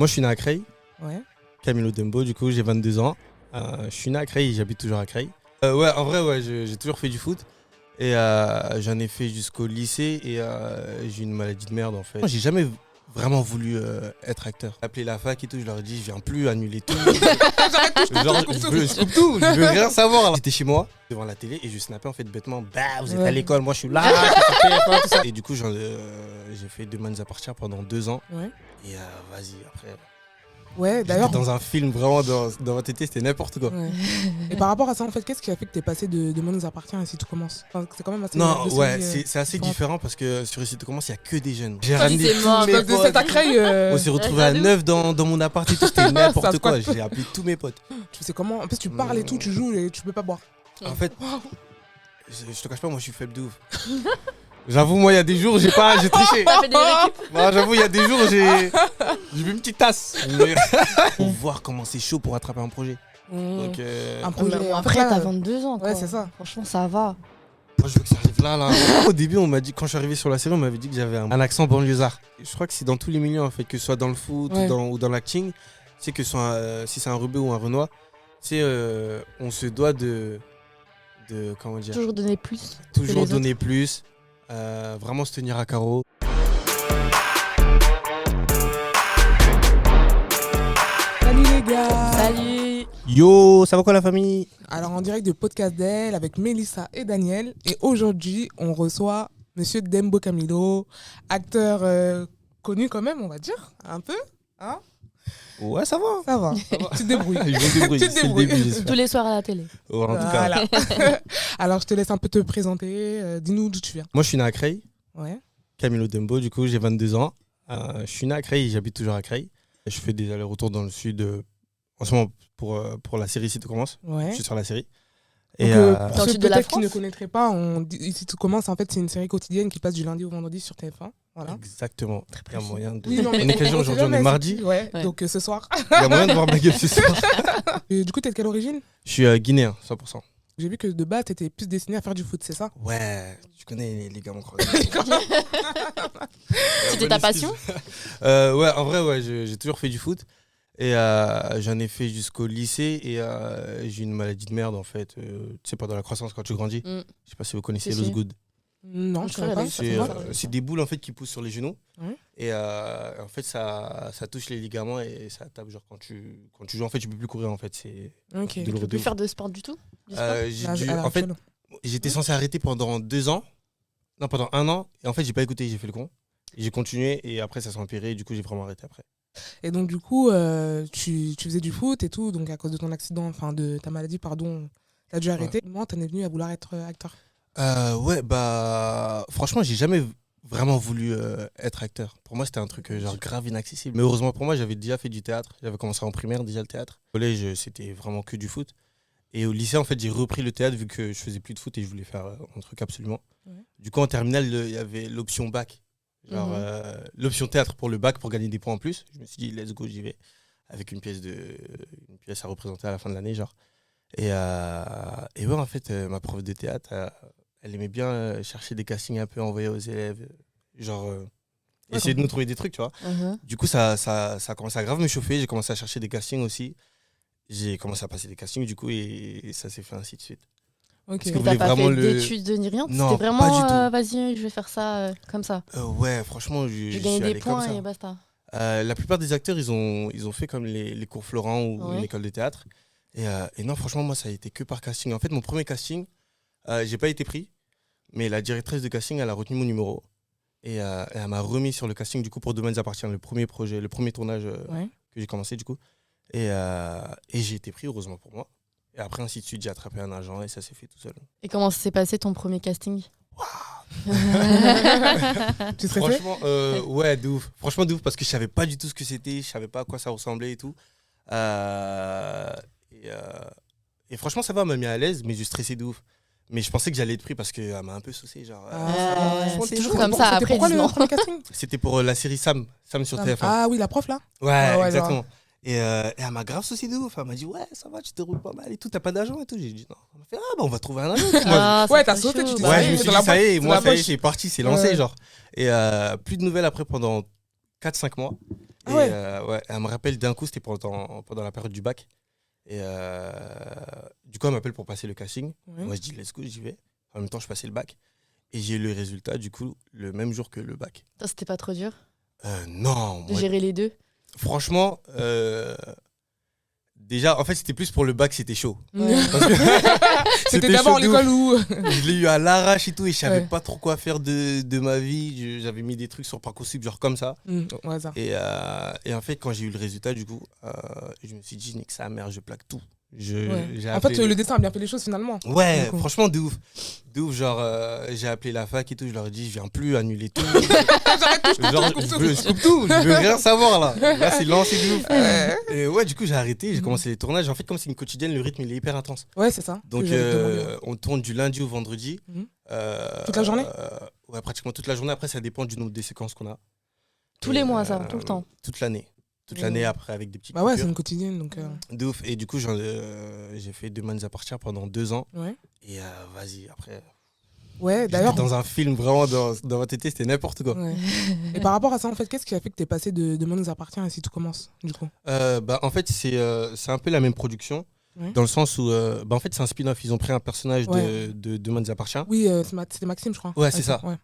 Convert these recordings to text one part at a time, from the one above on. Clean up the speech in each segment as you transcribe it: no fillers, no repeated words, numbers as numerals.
Moi, je suis né à Creil, Ouais. Camilo Dembo, du coup, j'ai 22 ans. Je suis né à Creil, j'habite toujours à Creil. Ouais, en vrai, ouais, j'ai toujours fait du foot. Et j'en ai fait jusqu'au lycée et j'ai une maladie de merde en fait. J'ai jamais vraiment voulu être acteur. J'ai appelé la fac et tout, je leur ai dit je viens plus annuler tout. Genre, je coupe tout, je veux rien savoir. J'étais chez moi, devant la télé et je snappais en fait bêtement. Bah, vous êtes à l'école, moi je suis là, tout ça. Et du coup, j'ai fait Deux mains à partir pendant 2 ans. Ouais. Et vas-y, après. Ouais, d'ailleurs. J'étais dans un film vraiment dans ma tête, c'était n'importe quoi. Ouais. Et par rapport à ça, en fait, qu'est-ce qui a fait que t'es passé de Moi nous appartient à Si tout commence? Enfin, c'est quand même assez. Non, deux ouais, séries, c'est assez différentes. différent parce que sur Ici tout commence, il n'y a que des jeunes. J'ai Ah, ramené c'est tous mort, mes donc De potes. cet accueil. On s'est retrouvés à 9 dans mon appart et tout, c'était Ça n'importe quoi. squatte. J'ai appelé tous mes potes. Tu sais comment? En plus, tu parles et tout, tu joues et tu peux pas boire. En fait, je te cache pas, moi je suis faible de ouf. J'avoue, moi il y a des jours, j'ai triché. T'as fait des récup. Moi, j'avoue, il y a des jours, j'ai bu une petite tasse. Mais pour voir comment c'est chaud pour attraper un projet. Donc, Un projet. Bon, En après, fait, là, t'as 22 ans. Quoi. Ouais, c'est ça. Franchement, ça va. moi je veux que ça arrive là. Au début, on m'a dit, quand je suis arrivé sur la série, on m'avait dit que j'avais un accent banlieusard. Je crois que c'est dans tous les milieux en fait, que ce soit dans le foot Ouais. ou dans l'acting. C'est que si c'est un Rebeu ou un Renoir, on se doit de comment dire, Toujours donner plus. toujours les donner plus, vraiment se tenir à carreau. Salut les gars. Salut. Yo, ça va quoi la famille? Alors en direct de Podcast d'elle avec Mélissa et Daniel. Et aujourd'hui, on reçoit Monsieur Dembo Camilo, acteur connu quand même, on va dire, un peu. Hein? Ouais, ça va. Ça va. Tu te débrouilles. Je me débrouille, Tu te c'est le débrouilles. début, j'espère. Tous les soirs à la télé. Ouais, en tout cas. Voilà. Alors je te laisse un peu te présenter. Dis-nous d'où tu viens. Moi, je suis né à Creil, Ouais. Camilo Dembo, du coup, j'ai 22 ans. Je suis né à Creil, j'habite toujours à Creil. Je fais des allers-retours dans le sud en ce moment pour la série Si tout commence. Ouais. Je suis sur la série. Donc, Et pour Dans le ceux sud de la peut-être qui France ne connaîtraient pas, Ici tout commence, en fait, c'est une série quotidienne qui passe du lundi au vendredi sur TF1. Voilà. exactement. Il y a moyen de. Oui, non, mais On est quel jour sait aujourd'hui? On est jamais, mardi. c'est- Ouais, Ouais. donc ce soir. Il y a moyen de voir ma gueule ce soir. Et du coup, t'es de quelle origine? Je suis guinéen, 100%. J'ai vu que de base, t'étais plus destiné à faire du foot, c'est ça? Ouais, tu connais les gamins croisés. C'était ta passion? Ouais, en vrai, ouais, j'ai toujours fait du foot. Et j'en ai fait jusqu'au lycée et j'ai une maladie de merde en fait. Tu sais, pendant la croissance quand tu grandis. Mm. Je sais pas si vous connaissez Si, l'os si. good. Non, je Je connais crois pas. qu'elle a eu ça. C'est des boules en fait qui poussent sur les genoux. Ouais. Et en fait, ça touche les ligaments et ça tape. Genre quand tu joues, en fait, tu peux plus courir en fait. C'est Ok. douloureux Tu peux de plus ouf. faire de sport du tout? Du sport En fait, j'étais censé arrêter pendant 2 ans. Non, pendant 1 an. Et en fait, j'ai pas écouté, j'ai fait le con. Et j'ai continué et après, ça s'est empiré. Et du coup, j'ai vraiment arrêté après. Et donc, du coup, tu faisais du foot et tout, donc à cause de ton accident, enfin de ta maladie, pardon, t'as dû arrêter. Comment t'en es venu à vouloir être acteur? Ouais, bah. Franchement, j'ai jamais vraiment voulu être acteur. Pour moi, c'était un truc genre grave inaccessible. Mais heureusement pour moi, j'avais déjà fait du théâtre. J'avais commencé en primaire déjà le théâtre. Au collège, c'était vraiment que du foot. Et au lycée, en fait, j'ai repris le théâtre vu que je faisais plus de foot et je voulais faire un truc absolument. Ouais. Du coup, en terminale, il y avait l'option bac. Genre, l'option théâtre pour le bac pour gagner des points en plus. Je me suis dit, let's go, j'y vais. Avec une pièce à représenter à la fin de l'année, genre. Et ouais, en fait, ma prof de théâtre, elle aimait bien chercher des castings un peu envoyés aux élèves. Genre, essayer de nous trouver des trucs, tu vois. Du coup, ça a commencé à grave me chauffer. J'ai commencé à chercher des castings aussi. J'ai commencé à passer des castings, du coup, et ça s'est fait ainsi de suite. Ok. Parce que Mais vous t'as voulez pas vraiment fait le- d'études ni rien? Non, C'était pas vraiment, du tout. vas-y, je vais faire ça comme ça. Ouais, franchement, je J'ai suis gagné allé des comme points ça. et basta. La plupart des acteurs, ils ont fait comme les cours Florent ou Ouais. une école de théâtre. Et non, franchement, moi, ça a été que par casting. En fait, mon premier casting, j'ai pas été pris, mais la directrice de casting, elle a retenu mon numéro. Et elle m'a remis sur le casting, du coup, pour Domaines appartient, le premier projet, le premier tournage Ouais. que j'ai commencé, du coup. Et j'ai été pris, heureusement pour moi. Et après, ainsi de suite, j'ai attrapé un agent et ça s'est fait tout seul. Et comment s'est passé ton premier casting? Tu stressais? Franchement, ouais, de ouf. Franchement, de ouf, parce que je savais pas du tout ce que c'était, je savais pas à quoi ça ressemblait et tout. Et franchement, ça va, elle m'a mis à l'aise, mais je stressais de ouf. Mais je pensais que j'allais être pris parce qu'elle m'a un peu saucé. Genre, Ah, c'est c'est toujours comme ça. C'était Après, pourquoi ils le disent non. premier casting? C'était pour la série Sam sur TF1. Ah oui, la prof là? Ouais, ouais, exactement. Et elle m'a grave saucé de ouf. Elle m'a dit, ouais, ça va, tu te roules pas mal et tout, t'as pas d'argent et tout. J'ai dit, non. Elle m'a fait, ah, bah, on va trouver un agent. Moi, Ah, Ouais, ça t'as fait sauté, chaud. tu t'es ouais, Ouais, je me c'est suis la dit, ça y est, poche, moi, c'est ça y est, la c'est parti, c'est lancé, Ouais. genre. Et plus de nouvelles après pendant 4-5 mois. Ah ouais. Ouais, elle me rappelle d'un coup, c'était pendant la période du bac. Et du coup, elle m'appelle pour passer le casting. Ouais. Moi, je dis let's go, j'y vais. En même temps, je passais le bac. Et j'ai eu le résultat, du coup, le même jour que le bac. Ça, c'était pas trop dur Non, de moi, gérer les deux. franchement, déjà, en fait, c'était plus pour le bac, c'était chaud. Ouais. Parce que C'était chaud d'abord de ouf. l'école où. Je l'ai eu à l'arrache et tout, et je savais Ouais. pas trop quoi faire de ma vie. J'avais mis des trucs sur Parcoursup, genre comme ça. Ouais, ça. Et en fait, quand j'ai eu le résultat, du coup, je me suis dit, nique sa mère, je plaque tout. Ouais. J'ai En fait, appelé le dessin a bien fait les choses finalement. Ouais, Du coup. franchement, de ouf. De ouf, genre, j'ai appelé la fac et tout, je leur ai dit, je viens plus annuler tout. Genre, je coupe tout, je veux rien savoir là. Là, c'est lancé de ouf. Et ouais, du coup, j'ai arrêté, j'ai commencé les tournages. En fait, comme c'est une quotidienne, le rythme, il est hyper intense. Ouais, c'est ça. Donc, que j'allais te demander, ouais. on tourne du lundi au vendredi. Mhm. Euh, Toute la journée Ouais, pratiquement toute la journée. Après, ça dépend du nombre de séquences qu'on a. Tous Et, les mois, ça, tout le temps. Toute l'année. Toute Ouais. l'année, après, avec des petites Bah ouais, c'est coupures. une quotidienne donc. De ouf. Et du coup, j'ai fait Demain nous appartient pendant 2 ans. Ouais. Et vas-y, après. Ouais, J'étais d'ailleurs. dans un film vraiment dans ma tête, c'était n'importe quoi. Ouais. Et par rapport à ça, en fait, qu'est-ce qui a fait que t'es passé de Demain nous appartient à Si tout commence, du coup? En fait, c'est un peu la même production. Ouais. Dans le sens où, en fait, c'est un spin-off. Ils ont pris un personnage Ouais. de Demain nous appartient. Oui, c'était Maxime, je crois. Ouais, c'est ça. Ouais.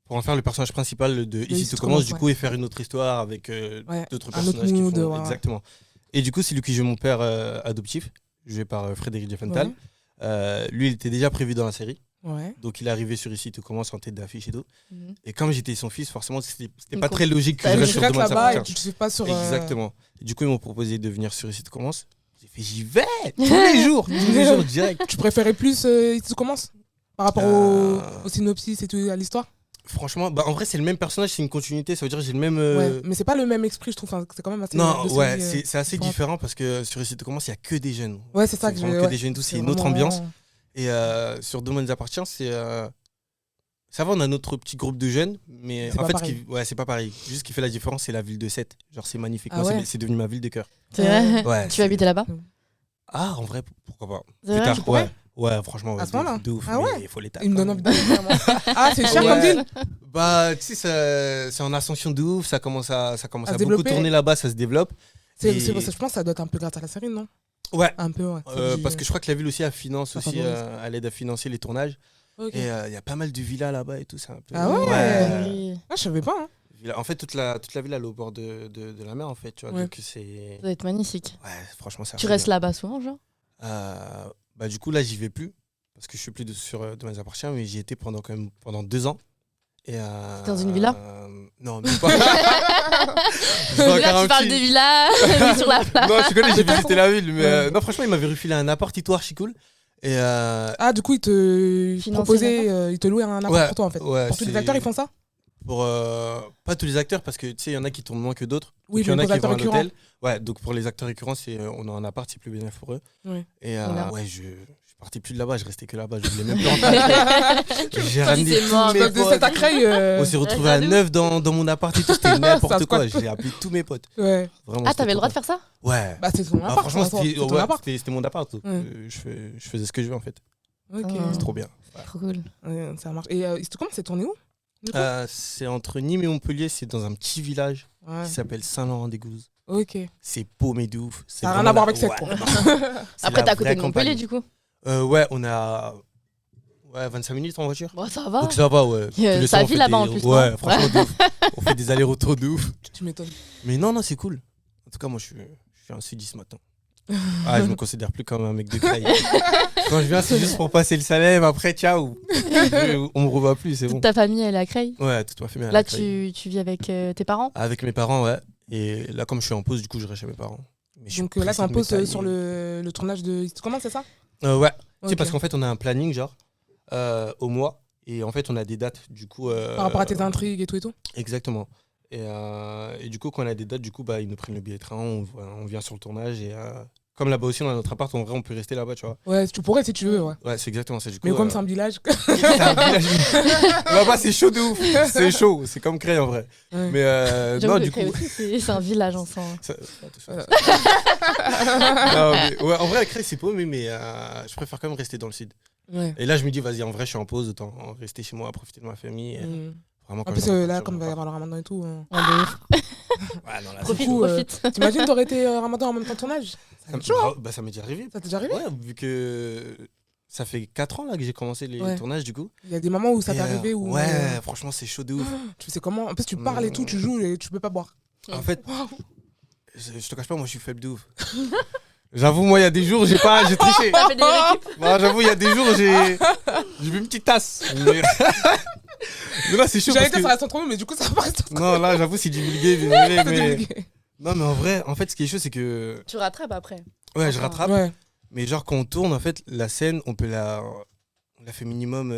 Pour en faire le personnage principal de Ici tout commence, du coup, et faire une autre histoire avec Ouais, d'autres un autre personnages qui mood, font. ouais. Exactement. Et du coup, c'est lui qui joue mon père adoptif, joué par Frédéric Diefenthal. Lui, il était déjà prévu dans la série. Ouais. Donc, il est arrivé sur Ici tout commence en tête d'affiche et tout. Mhm. Et comme j'étais son fils, forcément, c'était Une pas cour- très logique que T'as je vu, reste Tu sur restes Demain ça là-bas et appartient. tu te fais pas sur. Exactement. Et du coup, ils m'ont proposé de venir sur Ici tout commence. J'ai fait, j'y vais tous les jours, direct. Tu préférais plus Si tout commence par rapport au synopsis et tout, à l'histoire? Franchement, en vrai, c'est le même personnage, c'est une continuité, ça veut dire que j'ai le même. Ouais, mais c'est pas le même esprit, je trouve. Enfin, c'est quand même assez. Non, deux ouais, séries, c'est assez différentes. différent parce que sur Ici tout commence, il y a que des jeunes. Ouais, c'est ça que vraiment je. que Ouais. des jeunes, tout, c'est C'est une autre vraiment- ambiance. Et sur Demain nous appartient, ça va, on a notre petit groupe de jeunes, mais C'est en pas fait, pareil. ouais, c'est pas pareil. Juste ce qui fait la différence, c'est la ville de Sète. Genre, c'est magnifique. Ah Moi, ouais c'est devenu ma ville de cœur. C'est vrai. Ouais, Tu vas habiter là-bas? Ah, en vrai, pourquoi pas. C'est Plus vrai, tard, tu pourrais ouais. Ouais, franchement, À ouais, ce moment-là de ouf. Ah mais ouais il faut l'état. Il me donne quand envie même. de vraiment. Ah, c'est cher Ouais. comme ville? Bah, tu sais, c'est en ascension de ouf. Ça commence à se beaucoup développer. tourner là-bas, ça se développe. Et- Je pense que ça doit être un peu grâce à la série, non? Ouais. Un peu, ouais. Parce que je crois que la ville aussi, elle finance Ça aussi, favorise. elle aide à financer les tournages. Ok. Et il y a pas mal de villas là-bas et tout. C'est un peu... Ah ouais Oui. Ah, je savais pas, hein. En fait, toute la ville, elle est au bord de la mer, en fait. Tu vois, Ouais. donc c'est... Ça doit être magnifique. Ouais, franchement, ça Tu restes là-bas souvent, genre? Du coup, là, j'y vais plus. Parce que je suis plus sur Demain nous appartient, mais j'y étais pendant 2 ans. Et, Dans une villa? Non, même pas. Là, tu parles de villa, mais sur la plage. Non, tu connais, j'ai visité la ville. Mais non, franchement, il m'avait refilé un appart et tout archi cool. Et Ah, du coup, ils te Financer proposaient, ils te louaient un appart Ouais, pour toi, en fait. ouais, Pour tous les c'est- acteurs, ils font ça? pour pas tous les acteurs, parce que tu sais, il y en a qui tournent moins que d'autres. Oui, Donc, il y en mais a pour les qui vont à acteurs l'hôtel. Ouais, donc pour les acteurs récurrents, on a un appart, c'est plus bien pour eux. Ouais. Et Voilà. ouais, je partais plus de là-bas, je restais que là-bas, je voulais même plus rentrer. J'ai Toi, ramené c'est tous mort, mes De potes. cet accueil. On s'est retrouvés à J'avoue. 9 dans mon appart et tout, c'était n'importe Ça quoi. squatte. J'ai appelé tous mes potes. Ouais. Vraiment, Ah, c'était t'avais le droit de trop faire ça? bien. Ouais. Bah, c'est ton Ah, appart. franchement, c'est ton appart. c'était mon appart. Ouais. Je faisais ce que je veux en fait. Ok. Ah. C'est trop bien. Trop cool. Ouais, ça marche. Et comment c'est tourné où? du coup C'est entre Nîmes et Montpellier, c'est dans un petit village Ouais. qui s'appelle Saint-Laurent-des-Gouzes. Ok. C'est paumé de ouf. Ça n'a rien à voir avec Sète, quoi. Après, t'es à côté de Montpellier, du coup. Ouais, on a 25 minutes en voiture. Bon, ça va. Donc ça va, ouais. Il y a Tous les sa soirs, on vie fait là-bas, en des- plus, Ouais, non franchement, de ouf. On fait des allers-retours de ouf. Tu m'étonnes. Mais non, c'est cool. En tout cas, moi, je suis un sudiste maintenant. Ah, je me considère plus comme un mec de Creil. Quand je viens, c'est juste pour passer le Salem. Après, ciao. On me revoit plus, c'est bon. Toute ta famille, elle est à Creil. Ouais, toute ma famille. elle est Là, à Creil. tu vis avec tes parents? Avec mes parents, ouais. Et là, comme je suis en pause, du coup, je reste chez mes parents. Mais je suis Donc là, pressé c'est un de pause m'étaler. sur le tournage de. Comment c'est ça? Ouais. Tu sais, Ok. parce qu'en fait, on a un planning, genre, au mois. Et en fait, on a des dates, du coup. Par rapport à tes intrigues et tout et tout? Exactement. Et du coup, quand on a des dates, du coup, ils nous prennent le billet de train, on vient sur le tournage. Et comme là-bas aussi, on a notre appart, en vrai, on peut rester là-bas, tu vois. Ouais, tu pourrais si tu veux, ouais. Ouais, c'est exactement ça. Du coup, Mais comme c'est un village. c'est un village. Là-bas, c'est chaud de ouf. C'est chaud. C'est comme Creil, en vrai. Ouais. Mais J'avoue non, que du coup. Creil aussi, c'est un village, on sent. Attention. Non, mais, ouais, en vrai, Creil, c'est paumé, mais je préfère quand même rester dans le sud. Ouais. Et là, je me dis, vas-y, en vrai, je suis en pause, autant rester chez moi, profiter de ma famille. Mm. Vraiment, En quand plus, je rentre, là, je comme il va y repars. avoir le ramadan et tout. Ouais, de ouf. Ouais, non, là, Profite, coup, profite. T'imagines, t'aurais été ramadan en même temps de tournage? Ça va être chaud, hein. ça m'est déjà arrivé. Ça t'est déjà arrivé? Ouais, vu que ça fait 4 ans là que j'ai commencé les tournages du coup. Il y a des moments où ça Et, t'est arrivé où. ouais, franchement, c'est chaud de ouf. Tu sais comment? En plus, tu parles et tout, tu joues et tu peux pas boire. En fait, Waouh. je te cache pas, moi je suis faible de ouf. J'avoue, moi il y a des jours, j'ai triché. T'as fait des récup. Non, j'avoue, il y a des jours, j'ai bu une petite tasse. Mais là, c'est chaud. J'allais Parce dire que... ça reste entre nous, mais du coup, ça va pas rester entre Non, là, j'avoue, c'est divulgué, désolé. nous. Mais... Non, mais en vrai, en fait, ce qui est chaud, c'est que. Tu rattrapes après. Ouais, je rattrape. Ouais. Mais genre, quand on tourne, en fait, la scène, on la fait minimum.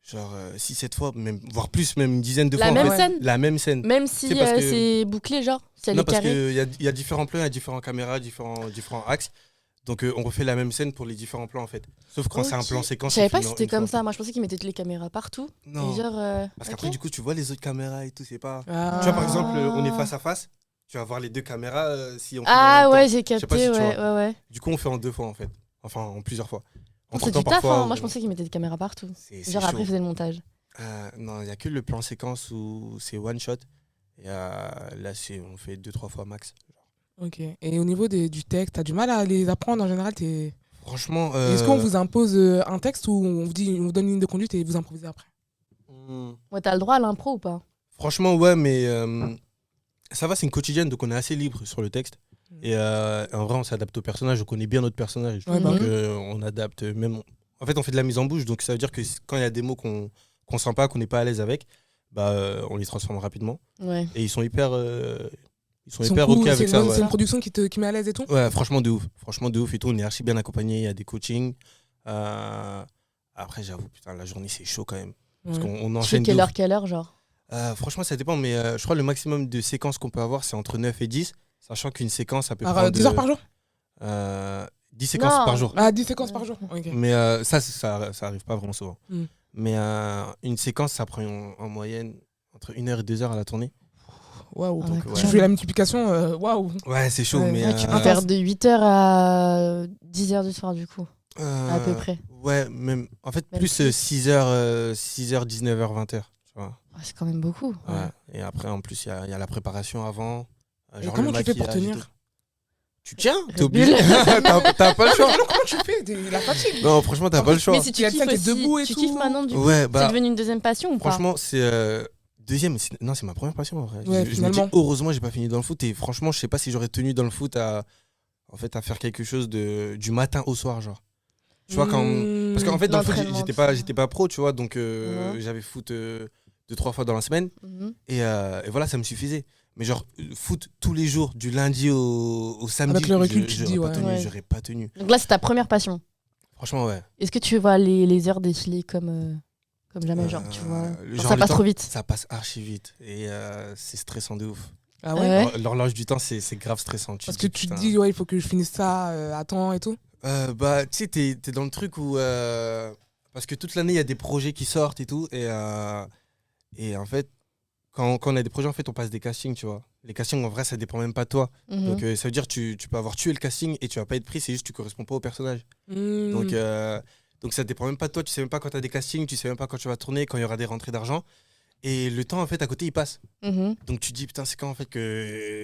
Genre 6-7 fois, même, voire plus, même une dizaine de La fois. même en fait. scène. La même scène. Même si C'est parce que- c'est bouclé, genre. Si elle Non, est parce carrée. qu'il y a différents plans, il y a différentes caméras, différents axes. Donc on refait la même scène pour les différents plans en fait. Sauf quand c'est un Ok. plan séquence. Je savais on pas filme que en c'était une comme fois. ça. Moi, je pensais qu'ils mettaient toutes les caméras partout. Non. Et genre. Parce qu'après, ok. du coup, tu vois les autres caméras et tout, c'est pas. Ah. Tu vois, par exemple, on est face à face. Tu vas voir les deux caméras si on filme en Ah même ouais, temps. j'ai sais pas capté. si tu Ouais, vois. ouais. Du coup, on fait en 2 fois en fait. Enfin, en plusieurs fois. C'est Entre-temps, du taf, parfois, hein. Moi, je pensais qu'ils mettaient des caméras partout. c'est Genre, chaud. après, ils faisaient le montage. Non, il n'y a que le plan séquence où c'est one shot. Et là, on fait 2-3 fois max. Ok. Et au niveau du texte, t'as du mal à les apprendre en général? Franchement. Est-ce qu'on vous impose un texte ou on vous donne une ligne de conduite et vous improvisez après? Ouais, t'as le droit à l'impro ou pas? Franchement, ouais, mais ça va, c'est une quotidienne, donc on est assez libre sur le texte. Et en vrai, on s'adapte au personnage, on connaît bien notre personnage. Ouais, donc bah on adapte même. En fait, on fait de la mise en bouche, donc ça veut dire que quand il y a des mots qu'on sent pas, qu'on n'est pas à l'aise avec, on les transforme rapidement. Ouais. Et ils sont hyper Ils sont hyper cool, ok avec ça. c'est Ouais. une production qui met à l'aise et tout? Ouais, franchement de ouf. Franchement de ouf et tout. On est archi bien accompagné. Il y a des coachings. Après, j'avoue, putain, la journée c'est chaud quand même. Parce Ouais. qu'on Tu fais enchaîne. de ouf. quelle heure, genre? Franchement, ça dépend, mais je crois que le maximum de séquences qu'on peut avoir, c'est entre 9 et 10. Sachant qu'une séquence, ça peut prendre. 10 heures par jour? 10 séquences Non. par jour. Ah, 10 séquences par jour. Ok. Mais ça arrive pas vraiment souvent. Mm. Mais une séquence, ça prend en moyenne entre 1 heure et 2 heures à la tournée. Waouh. Ah, Donc, d'accord. Tu fais la multiplication, waouh. Ouais, c'est chaud, Ouais. mais. Ouais, tu peux faire de 8h à 10h du soir, du coup. À peu près. Ouais, même. En fait, Même plus plus. 6h, 19h, 20h. Tu vois. Ah, c'est quand même beaucoup. Ouais. Et après, en plus, il y a la préparation avant. Et Genre comment le tu fais pour maquillage et tenir? tout. Tu tiens, t'es Red obligé. Bull. T'as pas le choix. Non, comment tu fais? La fatigue. Non, franchement, t'as pas le choix. Mais si tu Il y a kiffes ça qui est aussi, debout et tu tout. kiffes maintenant, du coup. Ouais, C'est bah. devenu une deuxième passion ou pas? Franchement, c'est deuxième. Non, c'est ma première passion en vrai. Ouais, je me dis, finalement. heureusement, j'ai pas fini dans le foot. Et franchement, je sais pas si j'aurais tenu dans le foot à faire quelque chose du matin au soir, genre. Tu vois, quand. Parce qu'en fait, dans le foot, L'entraînement, j'étais pas pro, tu vois. Donc, Ouais. j'avais foot 2-3 fois dans la semaine. Mhm. Et voilà, ça me suffisait. Mais genre, foot tous les jours, du lundi au samedi. Avec le recul, tu te dis, j'aurais pas ouais. tenu, Ouais. j'aurais pas tenu. Donc là, c'est ta première passion. Franchement, ouais. Est-ce que tu vois les heures défiler comme jamais, genre, tu vois? Genre, Ça le passe temps, trop vite. Ça passe archi vite. Et c'est stressant de ouf. Ah ouais? Ouais. L'horloge du temps, c'est grave stressant. Parce que tu te putain. dis, ouais, il faut que je finisse ça à temps et tout. Bah, tu sais, t'es dans le truc où. Parce que toute l'année, il y a des projets qui sortent et tout. Et en fait, quand on a des projets, en fait, on passe des castings, tu vois. Les castings, en vrai, ça dépend même pas de toi. Mhm. Donc, ça veut dire que tu peux avoir tué le casting et tu vas pas être pris, c'est juste que tu corresponds pas au personnage. Hmm. Donc, ça dépend même pas de toi. Tu sais même pas quand tu as des castings, tu sais même pas quand tu vas tourner, quand il y aura des rentrées d'argent. Et le temps, en fait, à côté, il passe. Mhm. Donc, tu te dis, putain, c'est quand, en fait,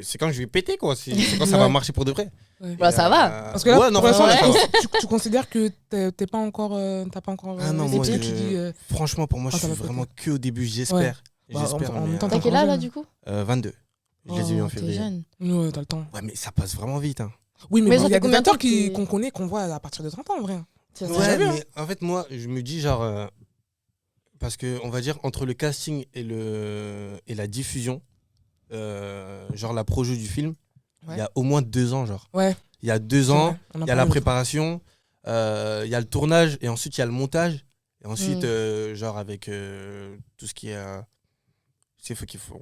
c'est quand je vais péter, quoi. C'est quand ça va Ouais. marcher pour de vrai. Ouais. Bah, ça va. Parce que là, ouais, non, pour l'instant, franchement, ouais. ça va. tu considères que t'es pas encore, t'as pas encore Ah non, les moi, pieds, je- tu dis, Franchement, pour moi, Ah, je ça suis va vraiment peut-être. que au début, j'espère. Ouais. Bah, J'espère, en mais, même temps, T'as T'es quel encore âge, là, jeune. du coup? 22. Je les ai eu en Oh, t'es février. jeune. ouais, t'as le temps. Ouais, mais ça passe vraiment vite. Hein. Oui, mais Mais bon, ça il y a fait des combien de temps acteurs que t'es- qu'on connaît, qu'on voit à partir de 30 ans, en vrai. C'est Ouais. vrai. jamais, mais en fait, moi, je me dis, genre, parce que, on va dire, entre le casting et la diffusion, genre la projo du film, il Ouais. y a au moins 2 ans, genre. Ouais. Il y a 2 c'est ans, vrai, on en il y a la parlait l'autre préparation, il y a le tournage, et ensuite il y a le montage. Et ensuite, genre, avec tout ce qui est. C'est faut qu'ils font.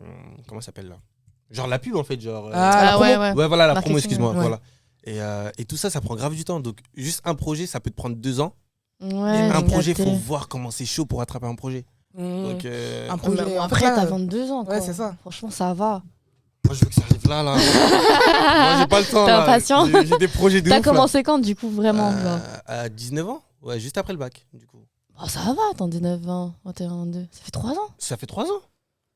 Comment ça s'appelle là? Genre la pub, en fait, genre. Ah, la Ah ouais, promo. ouais. Ouais, voilà, la promo, Marketing, excuse-moi. ouais. Voilà. Et tout ça, ça prend grave du temps. Donc, juste un projet, ça peut te prendre 2 ans. Ouais, Et un j'ai projet, il capté. faut voir comment c'est chaud pour attraper un projet. Mmh. Donc, Un projet. Mais bon, en après, fait, là, t'as 22 ans, quoi. ouais, c'est ça. Franchement, ça va. moi, je veux que ça arrive là. Moi, j'ai pas le temps. T'es là. impatient. J'ai des projets de T'as ouf, là. commencé quand, du coup, vraiment genre À 19 ans. Ouais, juste après le bac, du coup. Oh, ça va, attends, 19, 20, 21, 22. Ça fait 3 ans. Ça fait 3 ans?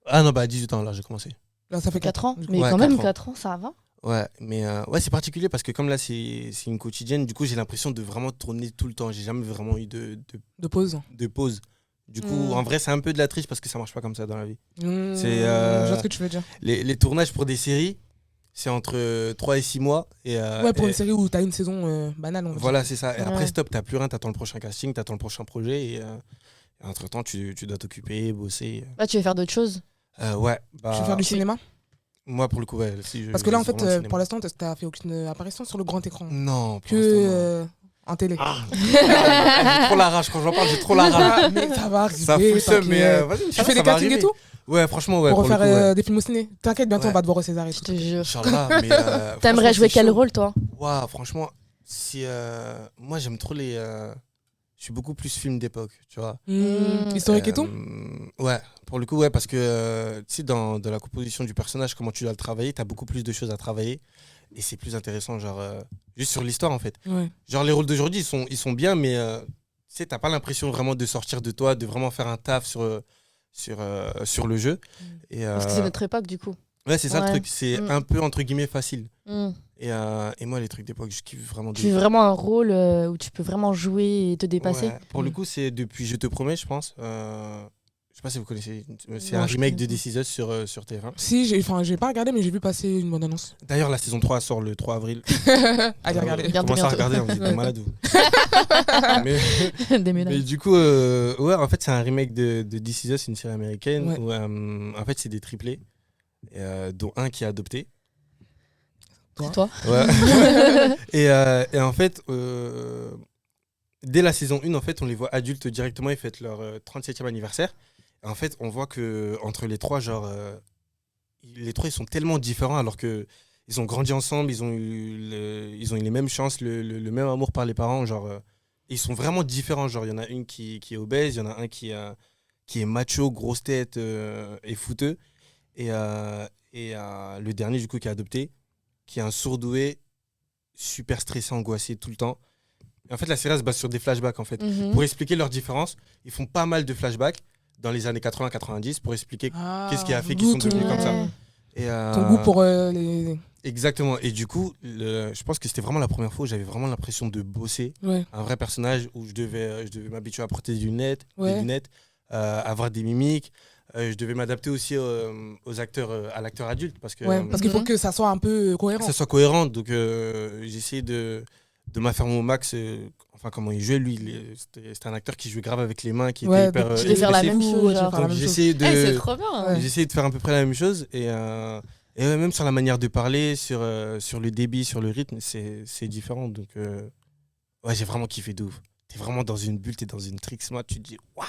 Ah non, bah 18 ans, là, j'ai commencé. Là, ça fait 4 4 ans. Mais Ouais, quand même, 4 ans. 4 ans, ça va. Ouais, mais ouais, c'est particulier parce que comme là, c'est une quotidienne, du coup, j'ai l'impression de vraiment tourner tout le temps. J'ai jamais vraiment eu de pause. de pause. Du coup, en vrai, c'est un peu de la triche parce que ça marche pas comme ça dans la vie. C'est, Je vois ce que tu veux dire. Les tournages pour des séries, c'est entre 3 et 6 mois. Et, Ouais, pour et une série où t'as une saison banale, on va voilà, dire. c'est ça. Et Ouais. après, stop, t'as plus rien, t'attends le prochain casting, t'attends le prochain projet. Et entre-temps, tu dois t'occuper, bosser. Là, tu veux faire d'autres choses. Ouais, bah, Tu veux faire du cinéma? moi, pour le coup, ouais. Si, Parce que là, en vise fait, vraiment le cinéma. pour l'instant, t'as fait aucune apparition sur le grand écran. Non, pour Que l'instant, non. en télé. J'ai trop la rage. Quand j'en parle, j'ai trop la rage. Ah, mais ça va arriver. Ça fout le seum, mais t'inquiète. vas-y, Tu Inch'Allah, fais des ça va castings et arriver. tout Ouais, franchement, ouais. pour Pour le refaire coup, ouais. des films au ciné. T'inquiète, bientôt Ouais. on va te voir au César et Je tout. te jure. Inch'Allah, mais T'aimerais franchement, jouer c'est quel chaud. rôle, toi? Waouh, franchement, moi j'aime trop les. Je suis beaucoup plus film d'époque, tu vois. Historique et tout Ouais, pour le coup, ouais, parce que tu sais, dans la composition du personnage, comment tu dois le travailler, t'as beaucoup plus de choses à travailler. Et c'est plus intéressant, genre, juste sur l'histoire en fait. Ouais. Genre, les rôles d'aujourd'hui, ils sont bien, mais tu sais, t'as pas l'impression vraiment de sortir de toi, de vraiment faire un taf sur le jeu. Et, Parce que c'est notre époque, du coup. ouais, c'est ça le Ouais. truc, c'est Mm. un peu entre guillemets facile. Mm. Et moi, les trucs d'époque, je kiffe vraiment. Tu veux vraiment un rôle où tu peux vraiment jouer et te dépasser. Ouais, pour le coup, c'est depuis Je te promets, je pense. Je sais pas si vous connaissez. C'est Non, un je remake de connais This Is Us sur TF1. Si, j'ai pas regardé, mais j'ai vu passer une bonne annonce. D'ailleurs, la saison 3 sort le 3 avril. Allez, regardez. Bientôt, Commence à bientôt. regarder, on est des malades. Vous. Des ménages. Mais du coup, ouais, en fait, c'est un remake de This Is Us, une série américaine. Ouais. Où, en fait, c'est des triplés, dont un qui est adopté. C'est toi. Ouais. et en fait, dès la saison 1, en fait, on les voit adultes directement. Ils fêtent leur 37e anniversaire. Et en fait, on voit que entre les trois, genre, les trois, ils sont tellement différents alors que ils ont grandi ensemble, ils ont eu les mêmes chances, le même amour par les parents. Genre, ils sont vraiment différents. Genre, il y en a une qui est obèse, il y en a un qui est macho, grosse tête et fouteux. Et le dernier, du coup, qui est adopté, qui est un sourd-doué, super stressé, angoissé tout le temps. Et en fait, la série elle se base sur des flashbacks, en fait. Mhm. Pour expliquer leurs différences, ils font pas mal de flashbacks dans les années 80-90 pour expliquer qu'est-ce qui a fait qu'ils sont devenus comme ça. Ouais. Et, Ton goût pour les. exactement. Et du coup, je pense que c'était vraiment la première fois où j'avais vraiment l'impression de bosser Ouais. un vrai personnage où je devais m'habituer à porter des lunettes, Ouais. avoir des mimiques. Je devais m'adapter aussi aux acteurs, à l'acteur adulte parce que Ouais, parce qu'il faut que ça soit un peu cohérent. que ça soit cohérent. Donc j'ai essayé de m'affirmer au max. Enfin, comment il jouait, lui, c'était un acteur qui jouait grave avec les mains, qui Ouais, était hyper. donc Tu devais faire la expressif. même chose, Ouais, tu genre. vas faire la Donc même j'ai chose. essayé C'est de. trop bien. Ouais. J'ai essayé de faire à peu près la même chose et ouais, même sur la manière de parler, sur le débit, sur le rythme, c'est différent. Donc, ouais, j'ai vraiment kiffé de ouf. T'es vraiment dans une bulle, t'es dans une trix mode, tu te dis, waouh!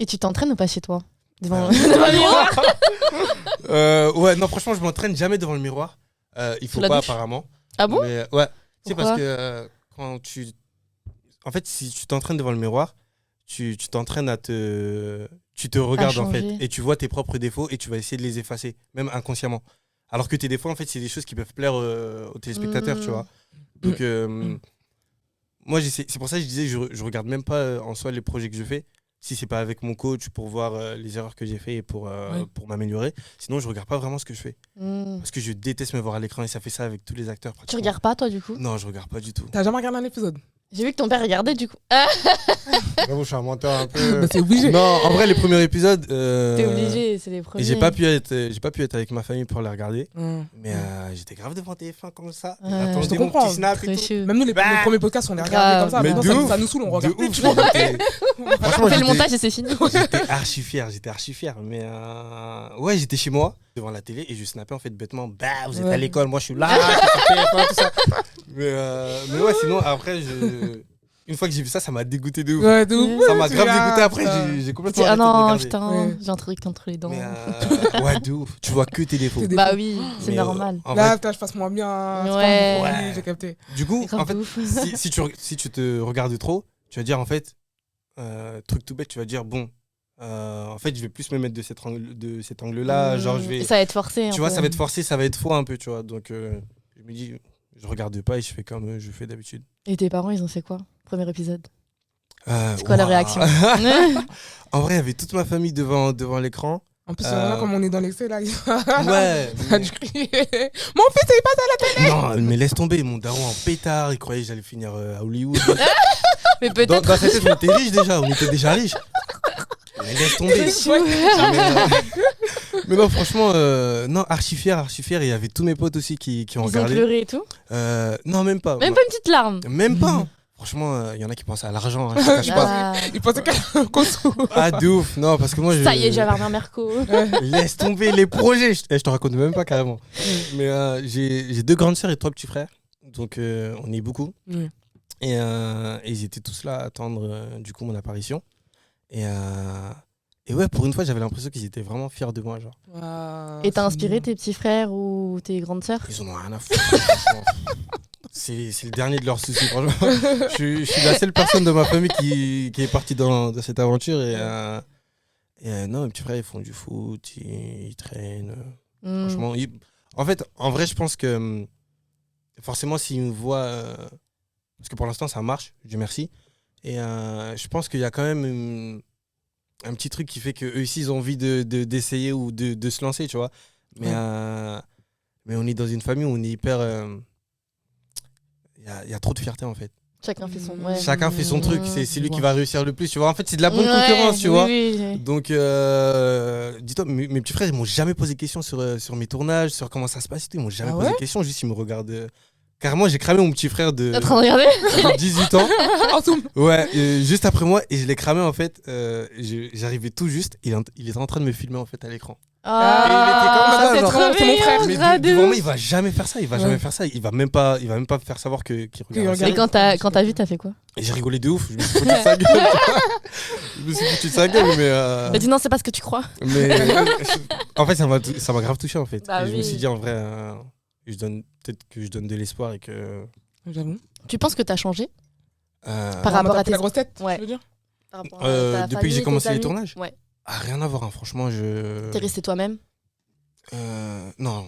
Et tu t'entraînes ou pas chez toi? Devant Ah. devant le miroir. Ouais, non, franchement, je m'entraîne jamais devant le miroir. Il faut Sous la pas, douche apparemment. Ah bon? Mais, ouais, c'est Pourquoi parce que quand tu. En fait, si tu t'entraînes devant le miroir, tu t'entraînes à te. Tu te regardes en fait changer. et tu vois tes propres défauts et tu vas essayer de les effacer, même inconsciemment. Alors que tes défauts, en fait, c'est des choses qui peuvent plaire aux téléspectateurs, tu vois. Donc, moi, c'est pour ça que je disais, je regarde même pas en soi les projets que je fais, si c'est pas avec mon coach pour voir les erreurs que j'ai fait et pour m'améliorer. Sinon, je regarde pas vraiment ce que je fais. Mm. Parce que je déteste me voir à l'écran et ça fait ça avec tous les acteurs. Tu pratiquement. regardes pas, toi, du coup? Non, je regarde pas du tout. T'as jamais regardé un épisode? J'ai vu que ton père regardait, du coup. J'avoue, je suis un menteur un peu. Bah, c'est obligé. Non, en vrai, les premiers épisodes. T'es obligé, c'est les Et premiers. j'ai pas pu être avec ma famille pour les regarder. Hum. Mais j'étais grave devant TF1 comme ça. Ouais. Attendez Je te mon comprends. petit snap Très et tout. chaud. Même nous, nos premiers podcasts, on les regardait comme ça. Mais Maintenant, de ouf. ça nous saoule, on regarde De plus. ouf, Tu vois. j'étais- Franchement, On fait le j'étais- montage et c'est fini. J'étais archi fier. Mais ouais, j'étais chez moi, devant la télé, et je snappais en fait bêtement. Bah, vous êtes Ouais. à l'école, moi je suis là, je suis sur TF1, tout ça. Mais ouais, sinon, après, une fois que j'ai vu ça, ça m'a dégoûté de ouf. Ouais, de ouf. Ça m'a Tu grave regardes, dégoûté. Après, putain. j'ai complètement Ah arrêté de non, regarder. putain, Ouais. j'ai un truc entre les dents. Mais ouais, de ouf. Tu vois que tes défauts. Tes défauts. Bah oui, c'est Mais, normal. en Là, vrai, putain, je passe moins bien. c'est Ouais. pas mon Ouais. profil, j'ai capté. du coup, C'est grave en fait, de ouf. si tu te regardes trop, tu vas dire en fait, truc tout bête, tu vas dire bon, en fait, je vais plus me mettre de cet angle-là, genre je vais, Ça va être forcé. tu vois, ça va être forcé, ça va être faux un peu, tu vois. Donc je me dis, je regarde pas et je fais comme je fais d'habitude. Et tes parents, ils ont fait quoi? Premier épisode. C'est quoi la réaction? En vrai, il y avait toute ma famille devant l'écran. En plus, là, comme on est dans l'excès, là, Ouais. ça a dû crier. Mon fils, il passe à la télé. Non, mais laisse tomber, mon daron en pétard, il croyait que j'allais finir à Hollywood. Mais peut-être. Dans sa tête, on était riches déjà, on était déjà riches. Mais laisse tomber. Mais non, franchement, non, archi fier. Et il y avait tous mes potes aussi qui ont Ils ont regardé. pleuré et tout? Non, même pas. Même pas une petite larme? Même pas. Franchement, il y en a qui pensent à l'argent, hein, je te cache pas. Il pensait qu'un sous. Ah, de ouf. Non, parce que moi, Ça y est, j'avais un Merco. Laisse tomber les projets. Je te raconte même pas carrément. Mais j'ai 2 grandes sœurs et 3 petits frères. Donc, on est beaucoup. Oui. Et ils étaient tous là à attendre, du coup, mon apparition. Et ouais, pour une fois, j'avais l'impression qu'ils étaient vraiment fiers de moi. Genre. Et t'as inspiré tes petits frères ou tes grandes sœurs? Ils en ont rien à foutre. Franchement. C'est le dernier de leurs soucis, franchement. Je suis la seule personne de ma famille qui est partie dans cette aventure. Et non, mes petits frères, ils font du foot, ils traînent. Franchement, en fait, en vrai, je pense que forcément, s'ils me voient. Parce que pour l'instant, ça marche, Dieu merci. Et je pense qu'il y a quand même un petit truc qui fait qu'eux aussi, ils ont envie d'essayer ou de se lancer, tu vois. Mais on est dans une famille où on est hyper. Il y a trop de fierté en fait. Chacun fait son, Chacun fait son truc, c'est lui qui va réussir le plus, tu vois. En fait, c'est de la bonne concurrence, tu vois. Oui. Donc, dis-toi, mes petits frères, ils m'ont jamais posé de questions sur mes tournages, sur comment ça se passe et tout. Ils m'ont jamais posé de questions, juste ils me regardent. Carrément, j'ai cramé mon petit frère de 18 ans. Ouais, juste après moi, et je l'ai cramé en fait. J'arrivais tout juste, il était en train de me filmer en fait à l'écran. Ah, c'est trop c'est mon frère. Mais Devant moi, il va jamais faire ça. Il va même pas faire savoir qu'il regarde. Et quand t'as vu, t'as fait quoi? Et j'ai rigolé de ouf. Je me suis foutu de sa gueule. Mais. T'as dit non, c'est pas ce que tu crois. Mais en fait, ça m'a grave touché en fait. Bah, je me suis dit en vrai, peut-être que je donne de l'espoir et que. J'avoue. Tu penses que t'as changé par rapport à la grosse tête, ouais. tu veux dire depuis que j'ai commencé les tournages. Ouais. Ah, rien à voir, hein. Franchement, T'es resté toi-même? Non,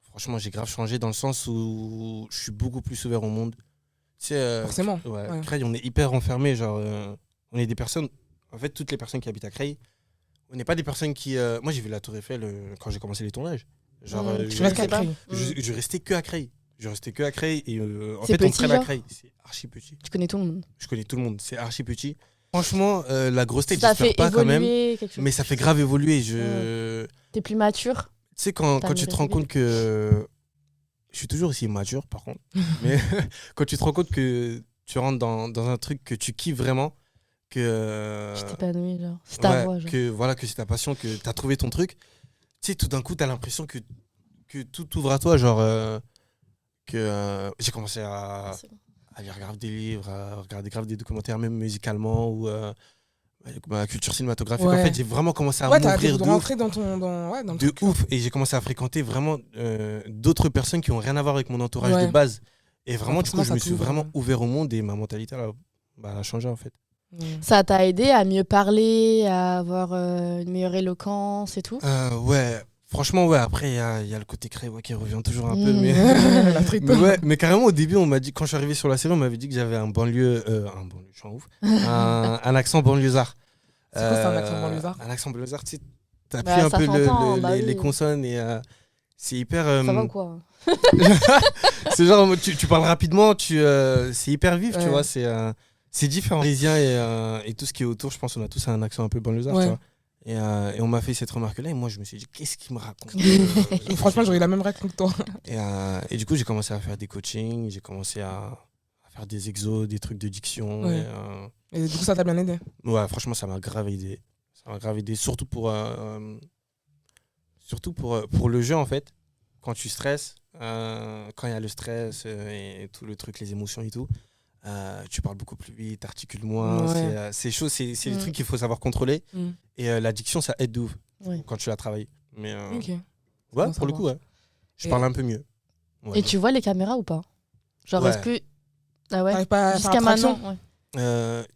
franchement, j'ai grave changé dans le sens où je suis beaucoup plus ouvert au monde. Tu sais, forcément. Ouais. Creil, on est hyper enfermés. Genre, on est des personnes. En fait, toutes les personnes qui habitent à Creil, on n'est pas des personnes qui. Moi, j'ai vu la Tour Eiffel quand j'ai commencé les tournages. Genre, je restais qu'à Creil. Je restais que à Creil. Et en c'est fait, on petit, traîne à Creil. C'est archi petit. Tu connais tout le monde? Je connais tout le monde. C'est archi petit. Franchement, la grosse tête, ça j'espère fait pas quand même. Mais ça fait grave évoluer. T'es plus mature? Tu sais, quand tu te rends compte que. Je suis toujours aussi mature, par contre. Mais quand tu te rends compte que tu rentres dans un truc que tu kiffes vraiment, que. Tu t'épanouis, genre. C'est ta voix, genre. Que c'est ta passion, que tu as trouvé ton truc. Tu sais, tout d'un coup, tu as l'impression que tout t'ouvre à toi. Genre, j'ai commencé à lire grave des livres, à regarder grave des documentaires, même musicalement, ou ma culture cinématographique. En fait, j'ai vraiment commencé à m'ouvrir de rentrer dans le de truc, ouf. Et j'ai commencé à fréquenter vraiment d'autres personnes qui n'ont rien à voir avec mon entourage de base. Et vraiment, du coup, je me suis vraiment ouvert au monde et ma mentalité a changé en fait. Ça t'a aidé à mieux parler, à avoir une meilleure éloquence et tout? Ouais. Franchement, ouais, après, il y a le côté Creil qui revient toujours un peu. Mais carrément, au début, on m'a dit, quand je suis arrivé sur la série, on m'avait dit que j'avais un banlieue, je suis en ouf, un accent banlieusard. C'est quoi, c'est un accent banlieusard? Un accent banlieusard, tu sais, t'appuies un peu les consonnes et c'est hyper. Ça va ou quoi? C'est genre, tu parles rapidement, c'est hyper vif, tu vois, c'est différent. Parisien et tout ce qui est autour, je pense qu'on a tous un accent un peu banlieusard, tu vois. Et on m'a fait cette remarque-là et moi je me suis dit qu'est-ce qu'il me raconte. Franchement, j'aurais la même réaction que toi. Et du coup j'ai commencé à faire des coachings, j'ai commencé à faire des exos, des trucs de diction. Ouais. Et du coup ça t'a bien aidé? Ouais, franchement ça m'a grave aidé. Surtout pour le jeu en fait. Quand tu stresses, quand il y a le stress et tout le truc, les émotions et tout, tu parles beaucoup plus vite, t'articules moins. Ouais. C'est chaud, c'est des trucs qu'il faut savoir contrôler. Et l'addiction, ça aide de ouf quand tu la travailles. Mais ouais, pour le coup, ouais. Je parle un peu mieux. Ouais, et tu vois les caméras ou pas? Genre, est-ce que. Ah ouais? Jusqu'à maintenant.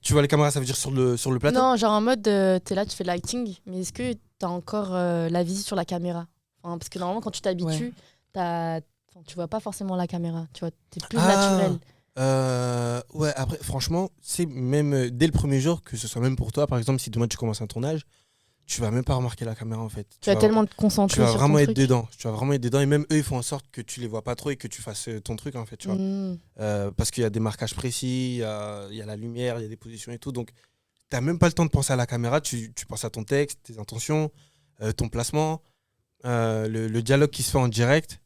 Tu vois les caméras, ça veut dire sur le plateau? Non, genre en mode, t'es là, tu fais de l'acting, mais est-ce que t'as encore la visie sur la caméra? Parce que normalement, quand tu t'habitues, tu vois pas forcément la caméra. Tu vois, t'es plus naturel. Ouais, après, franchement, c'est même dès le premier jour, que ce soit même pour toi, par exemple, si demain tu commences un tournage, tu vas même pas remarquer la caméra en fait. Tu vas tellement te Tu concentrer vas sur vraiment ton être truc. dedans. Tu vas vraiment être dedans. Et même eux, ils font en sorte que tu les vois pas trop et que tu fasses ton truc en fait. Tu vois. Parce qu'il y a des marquages précis, il y a la lumière, il y a des positions et tout. Donc, tu n'as même pas le temps de penser à la caméra. Tu penses à ton texte, tes intentions, ton placement, le dialogue qui se fait en direct.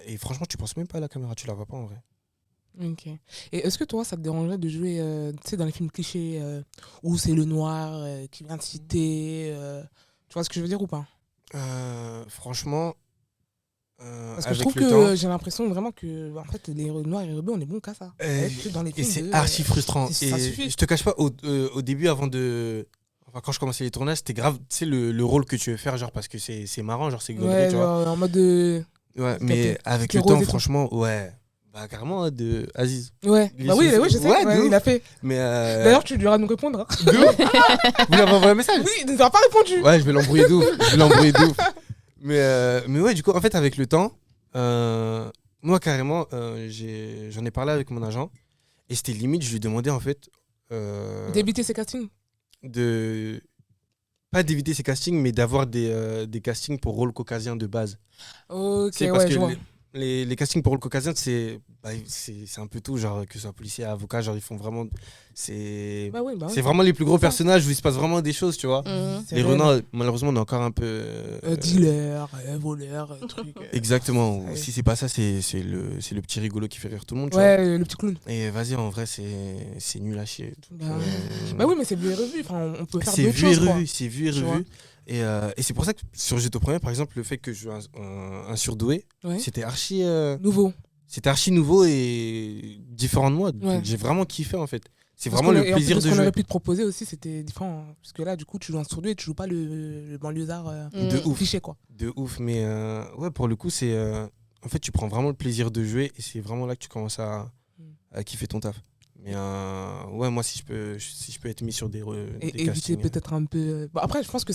Et franchement, tu penses même pas à la caméra. Tu la vois pas en vrai. Ok. Et est-ce que toi, ça te dérangerait de jouer tu sais, dans les films clichés où c'est le noir qui vient te citer tu vois ce que je veux dire ou pas? Franchement, Parce que je avec trouve le que temps. j'ai l'impression vraiment que en fait, les noirs et rebeux, on est bons qu'à ça. Que dans les Et films c'est de, archi frustrant. ça Et suffit. je te cache pas, au début, avant de. Enfin, quand je commençais les tournages, c'était grave, tu sais, le rôle que tu veux faire, genre, parce que c'est marrant, genre, c'est gaulerie, Ouais, tu vois. genre, en mode de... Ouais, J'ai mais capté. avec C'était le temps, rose et tout. franchement, ouais. Bah, carrément, hein, de Aziz. Ouais, Les bah oui, choses- ouais, je sais, Ouais, de ouais, ouf. il a fait. Mais. D'ailleurs, tu lui auras nous répondre. Hein. De ouf. Vous lui avez envoyé un message? Oui, il nous a pas répondu. Ouais, je vais l'embrouiller de ouf. Je vais l'embrouiller de ouf. Mais ouais, du coup, en fait, avec le temps, moi, carrément, j'en ai parlé avec mon agent. Et c'était limite, je lui demandais, en fait. D'éviter ces castings. De pas d'éviter ces castings mais d'avoir des castings pour rôle caucasien de base. Ok, C'est parce ouais, que je vois. les castings pour rôle caucasien c'est un peu tout, genre que ce soit policier, avocat, genre ils font vraiment c'est Bah oui, c'est vraiment les plus gros Ça. personnages où il se passe vraiment des choses, tu vois. C'est Les réel. renards, malheureusement, on est encore un peu Dealer, voleur, truc. exactement. Ouais. Si c'est pas ça, c'est le petit rigolo qui fait rire tout le monde, tu vois. Ouais, le petit clown. Et vas-y, en vrai, c'est nul à chier. Bah, bah oui, mais c'est vu et revu. Enfin, on peut faire C'est d'autres vu et choses, quoi. revu, c'est vu et Tu revu. Et c'est pour ça que sur Jeto Premier, par exemple, le fait que je joue un surdoué, Ouais. c'était archi, Nouveau. c'était archi nouveau et différent de moi. Donc, Ouais. j'ai vraiment kiffé en fait. C'est Parce vraiment qu'on le et en plus, plaisir ce de qu'on jouer. aurait pu te proposer aussi, c'était différent. Hein. Parce que là, du coup, tu joues en sourd et tu joues pas le banlieusard De ouf. cliché, quoi. De ouf. Mais ouais, pour le coup, c'est. En fait, tu prends vraiment le plaisir de jouer et c'est vraiment là que tu commences à kiffer ton taf. Mais ouais, moi, si je peux être mis sur des Et éviter castings. peut-être un peu. Bon, après, je pense que.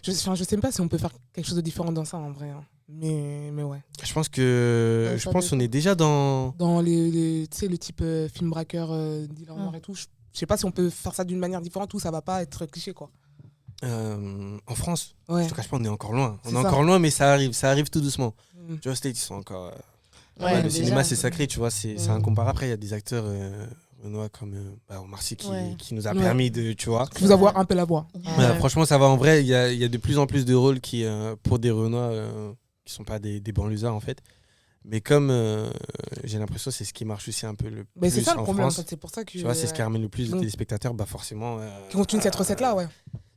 Je sais même pas si on peut faire quelque chose de différent dans ça, en vrai. Hein. Mais ouais. Je pense que. Ouais, Je ça pense qu'on dépend. est déjà dans. Dans tu sais, le type film braqueur, dealer noir et tout, je sais pas si on peut faire ça d'une manière différente ou ça va pas être cliché, quoi. En France, Ouais. je te cache pas, on est encore loin. On C'est est ça. encore loin, mais ça arrive tout doucement. Mm. Tu vois, States, ils sont encore. Ouais, le déjà. cinéma, c'est sacré, tu vois, c'est Mm. incomparable. Après, il y a des acteurs renois comme Omar Sy Ouais. qui nous a Ouais. permis de, tu vois. Je vous avoir un peu la voix. Ouais, franchement, ça va en vrai. Il y a de plus en plus de rôles qui, pour des renois qui sont pas des banlieusards, en fait. Mais comme j'ai l'impression que c'est ce qui marche aussi un peu le Mais plus c'est ça le en problème, en France. fait. C'est pour ça que. Tu vois, c'est ce qui ramène le plus de Donc, téléspectateurs. Bah forcément. qui continue cette recette-là, ouais.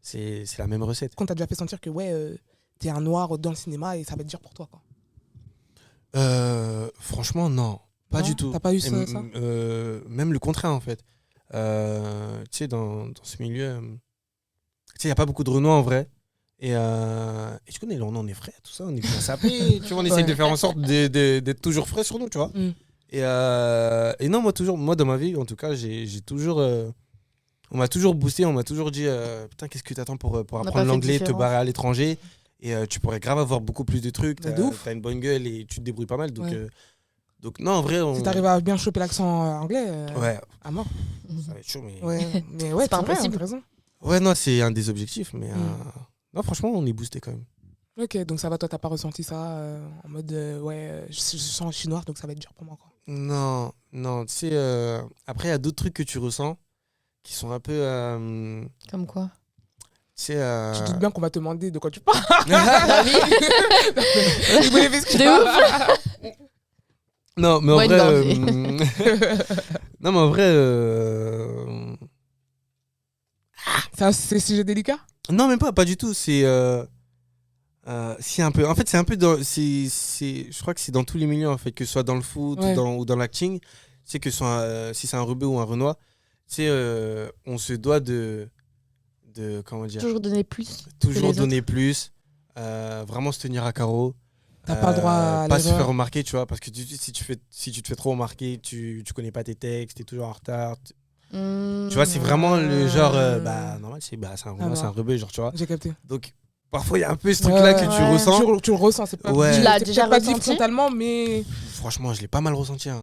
C'est la même recette. Qu'on t'a déjà fait sentir que, ouais, t'es un noir dans le cinéma et ça va être dur pour toi, quoi. Franchement, non. Pas Non, du tout. t'as pas eu Et ça même le contraire, en fait. Tu sais, dans ce milieu, tu sais, il n'y a pas beaucoup de Renois en vrai. Et tu connais, là, on est frais, tout ça, on est bien sapés. Tu vois, on essaie Ouais. de faire en sorte d'être toujours frais sur nous, tu vois. Mm. Et non, moi, dans ma vie, en tout cas, j'ai toujours. On m'a toujours boosté, on m'a toujours dit putain, qu'est-ce que t'attends pour n'a pas apprendre fait l'anglais, te différence. barrer à l'étranger. Et tu pourrais grave avoir beaucoup plus de trucs. Mais de ouf. T'as une bonne gueule et tu te débrouilles pas mal. Donc, Ouais. donc non, en vrai, Si t'arrives à bien choper l'accent anglais, Ouais, à mort. ça va être chaud, mais. Ouais, mais ouais, C'est pas vrai, impossible. t'as raison. Ouais, non, c'est un des objectifs, mais Mm. non, franchement, on est boosté quand même. Ok, donc ça va, toi, t'as pas ressenti ça en mode, ouais, je suis noir, donc ça va être dur pour moi, quoi. Non, non, tu sais, après, il y a d'autres trucs que tu ressens qui sont un peu. Comme quoi? Tu sais. Tu te doutes bien qu'on va te demander de quoi tu parles. Bah oui. Je voulais faire ce que De ouf. Non, mais en Moi, une vrai. gorgée. Non, mais en vrai. C'est un sujet délicat. Non, même pas du tout. C'est un peu. En fait, c'est un peu dans. Je crois que c'est dans tous les milieux, en fait, que ce soit dans le foot Ouais. ou dans l'acting. C'est que si c'est un rebeu ou un renois, tu sais, on se doit de. Comment dire. Toujours donner plus. Toujours les donner plus. Vraiment se tenir à carreau. T'as pas le droit à pas se l'erreur. faire remarquer, tu vois, parce que si tu te fais trop remarquer, tu connais pas tes textes, t'es toujours en retard. Tu vois, c'est vraiment le genre, normal, c'est un Renoir, c'est un rebeu, genre, tu vois. J'ai capté. Donc, parfois, il y a un peu ce truc-là que tu Ouais. ressens. Tu le ressens, c'est pas, Ouais. c'est Tu l'as peut-être déjà pas dit ressenti frontalement, mais Franchement, je l'ai pas mal ressenti. Hein.